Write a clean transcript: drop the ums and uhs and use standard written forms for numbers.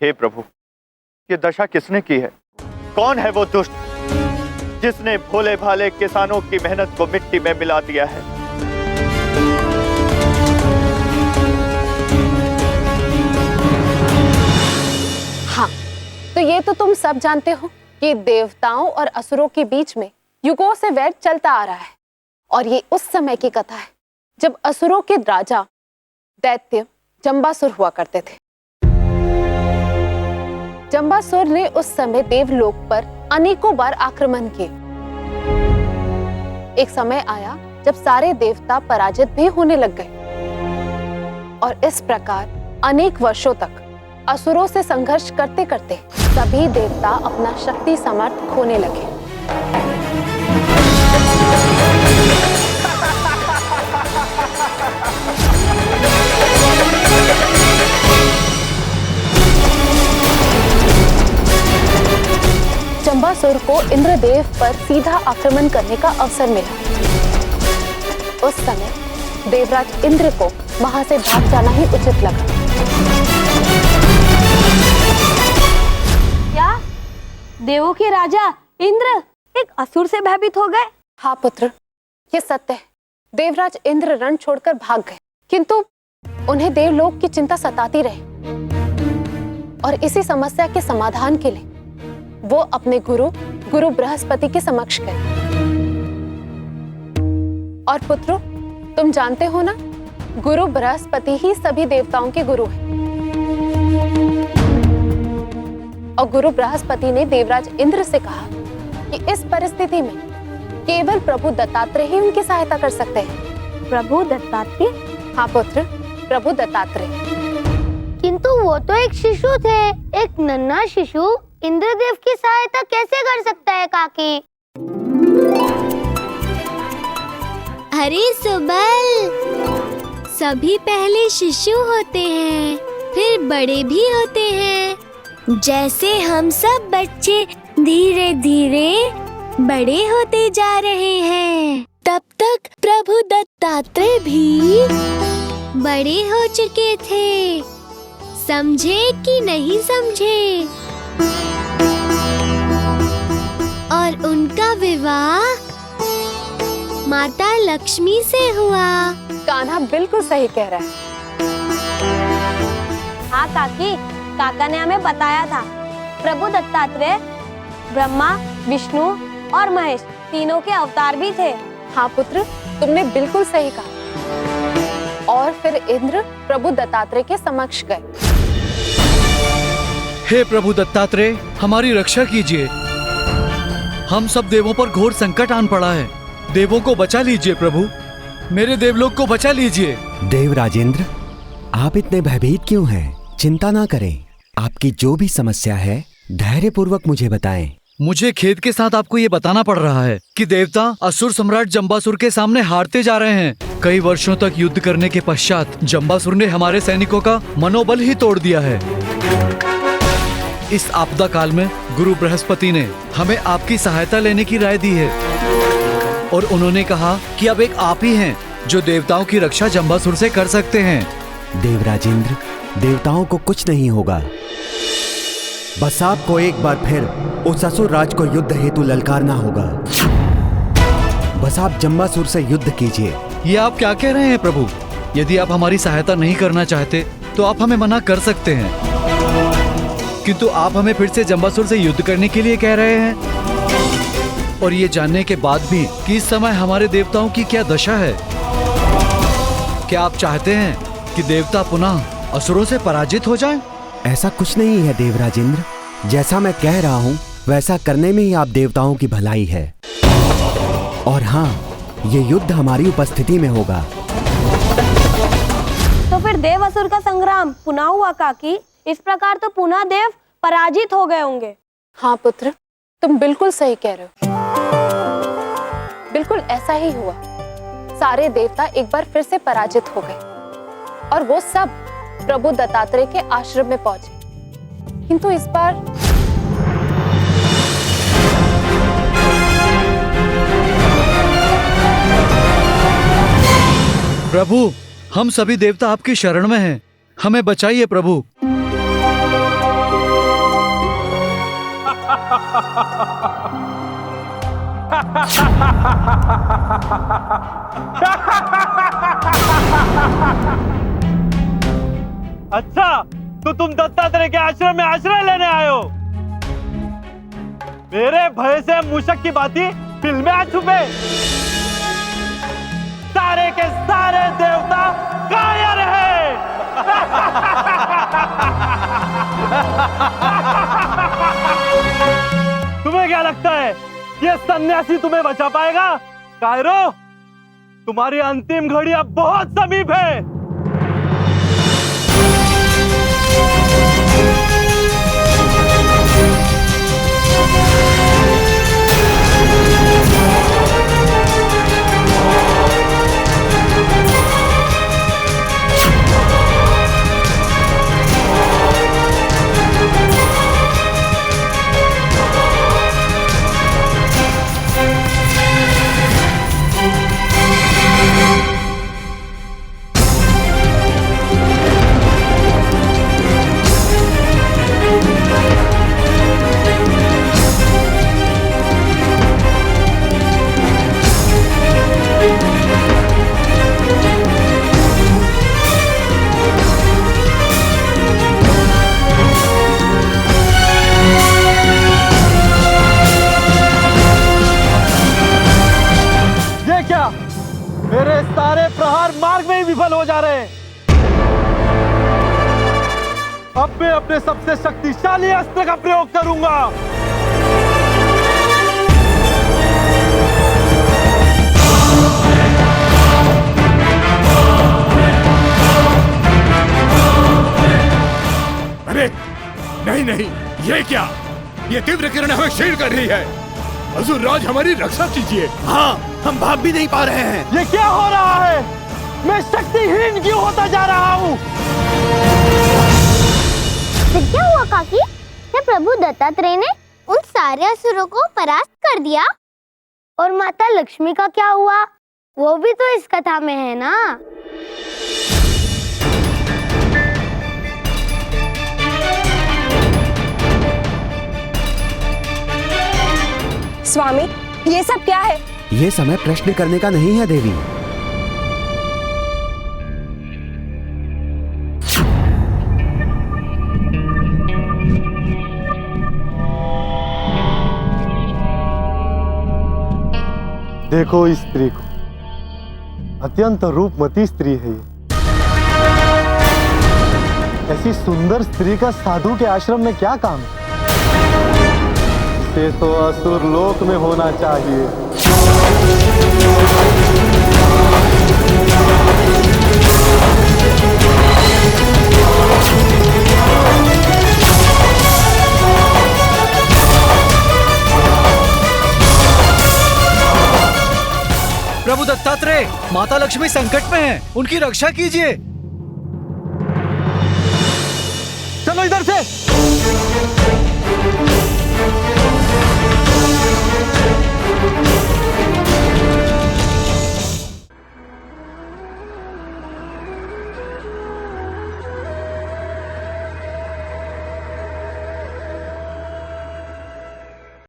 हे प्रभु, ये दशा किसने की है? कौन है वो दुष्ट जिसने भोले भाले किसानों की मेहनत को मिट्टी में मिला दिया है? हाँ, तो ये तो तुम सब जानते हो कि देवताओं और असुरों के बीच में युगों से वैर चलता आ रहा है। और ये उस समय की कथा है जब असुरों के राजा दैत्य जंबासुर हुआ करते थे। जंबासुर ने उस समय देवलोक पर अनेकों बार आक्रमण किए। एक समय आया जब सारे देवता पराजित भी होने लग गए और इस प्रकार अनेक वर्षों तक असुरों से संघर्ष करते करते सभी देवता अपना शक्ति सामर्थ खोने लगे। जंबासुर को इंद्रदेव पर सीधा आक्रमण करने का अवसर मिला। उस समय देवराज इंद्र को वहां से भाग जाना ही उचित लगा। क्या देवों के राजा इंद्र एक असुर से भयभीत हो गए? हाँ पुत्र, ये सत्य है। देवराज इंद्र रण छोड़कर भाग गए, किंतु उन्हें देवलोक की चिंता सताती रही और इसी समस्या के समाधान के लिए वो अपने गुरु बृहस्पति के समक्ष गए। और पुत्रों, तुम जानते हो ना, गुरु बृहस्पति ही सभी देवताओं के गुरु हैं। और गुरु बृहस्पति ने देवराज इंद्र से कहा कि इस परिस्थिति में केवल प्रभु दत्तात्रेय ही उनकी सहायता कर सकते हैं। प्रभु दत्तात्रेय? हाँ पुत्र, प्रभु दत्तात्रेय। किंतु वो तो एक शिशु थे। एक नन्हा शिशु इंद्रदेव की सहायता कैसे कर सकता है काकी? अरे सुबल, सभी पहले शिशु होते हैं, फिर बड़े भी होते हैं। जैसे हम सब बच्चे धीरे धीरे बड़े होते जा रहे हैं, तब तक प्रभु दत्तात्रेय भी बड़े हो चुके थे। समझे कि नहीं समझे? और उनका विवाह माता लक्ष्मी से हुआ। कान्हा बिल्कुल सही कह रहा है। हाँ काकी, काका ने हमें बताया था। प्रभु दत्तात्रेय ब्रह्मा, विष्णु और महेश तीनों के अवतार भी थे। हाँ पुत्र, तुमने बिल्कुल सही कहा। और फिर इंद्र प्रभु दत्तात्रेय के समक्ष गए। हे प्रभु दत्तात्रेय, हमारी रक्षा कीजिए। हम सब देवों पर घोर संकट आन पड़ा है। देवों को बचा लीजिए प्रभु, मेरे देवलोक को बचा लीजिए। देव राजेंद्र, आप इतने भयभीत क्यों हैं? चिंता ना करें। आपकी जो भी समस्या है धैर्य पूर्वक मुझे बताएं। मुझे खेद के साथ आपको ये बताना पड़ रहा है कि देवता असुर सम्राट जंबासुर के सामने हारते जा रहे हैं। कई वर्षों तक युद्ध करने के पश्चात जंबासुर ने हमारे सैनिकों का मनोबल ही तोड़ दिया है। इस आपदा काल में गुरु बृहस्पति ने हमें आपकी सहायता लेने की राय दी है और उन्होंने कहा कि अब एक आप ही हैं जो देवताओं की रक्षा जंबासुर से कर सकते हैं। देव राजेंद्र, देवताओं को कुछ नहीं होगा। बस आपको एक बार फिर उस असुर राज को युद्ध हेतु ललकारना होगा। बस आप जंबासुर से युद्ध कीजिए। ये आप क्या कह रहे हैं प्रभु? यदि आप हमारी सहायता नहीं करना चाहते तो आप हमें मना कर सकते हैं, किंतु आप हमें फिर से जंबासुर से युद्ध करने के लिए कह रहे हैं, और ये जानने के बाद भी कि इस समय हमारे देवताओं की क्या दशा है। क्या आप चाहते हैं कि देवता पुनः असुरों से पराजित हो जाएं? ऐसा कुछ नहीं है देव राजेंद्र। जैसा मैं कह रहा हूँ वैसा करने में ही आप देवताओं की भलाई है। और हाँ, ये युद्ध हमारी उपस्थिति में होगा। तो फिर देव असुर का संग्राम पुनः हुआ काकी। इस प्रकार तो पुनः देव पराजित हो गए होंगे। हाँ पुत्र, तुम बिल्कुल सही कह रहे हो। बिल्कुल ऐसा ही हुआ। सारे देवता एक बार फिर से पराजित हो गए और वो सब प्रभु दत्तात्रेय के आश्रम में पहुंचे। किंतु इस बार प्रभु, हम सभी देवता आपकी शरण में हैं। हमें बचाइए प्रभु। अच्छा, तो तुम दत्तात्रेय के आश्रम में आश्रय लेने आए हो। मेरे भय से मूषक की भांति बिल में आ छुपे। सारे के सारे देवता कायर हैं। तुम्हें क्या लगता है ये सन्यासी तुम्हें बचा पाएगा? कायरो, तुम्हारी अंतिम घड़ी अब बहुत समीप है। मेरे सारे प्रहार मार्ग में ही विफल हो जा रहे हैं। अब मैं अपने सबसे शक्तिशाली अस्त्र का प्रयोग करूंगा। अरे नहीं नहीं, ये क्या? ये तीव्र किरण हमें क्षीण कर रही है। हुजूर राज, हमारी रक्षा कीजिए। हाँ, हम भाग भी नहीं पा रहे हैं। ये क्या हो रहा है? मैं शक्तिहीन क्यों होता जा रहा हूँ? फिर क्या हुआ काकी? क्या प्रभु दत्तात्रेय ने उन सारे असुरों को परास्त कर दिया? और माता लक्ष्मी का क्या हुआ? वो भी तो इस कथा में है ना। स्वामी, ये सब क्या है? ये समय प्रश्न करने का नहीं है देवी। देखो इस स्त्री को, अत्यंत रूपमती स्त्री है ये। ऐसी सुंदर स्त्री का साधु के आश्रम में क्या काम? इसे तो असुर लोक में होना चाहिए। प्रभु दत्तात्रेय, माता लक्ष्मी संकट में है, उनकी रक्षा कीजिए। चलो इधर से।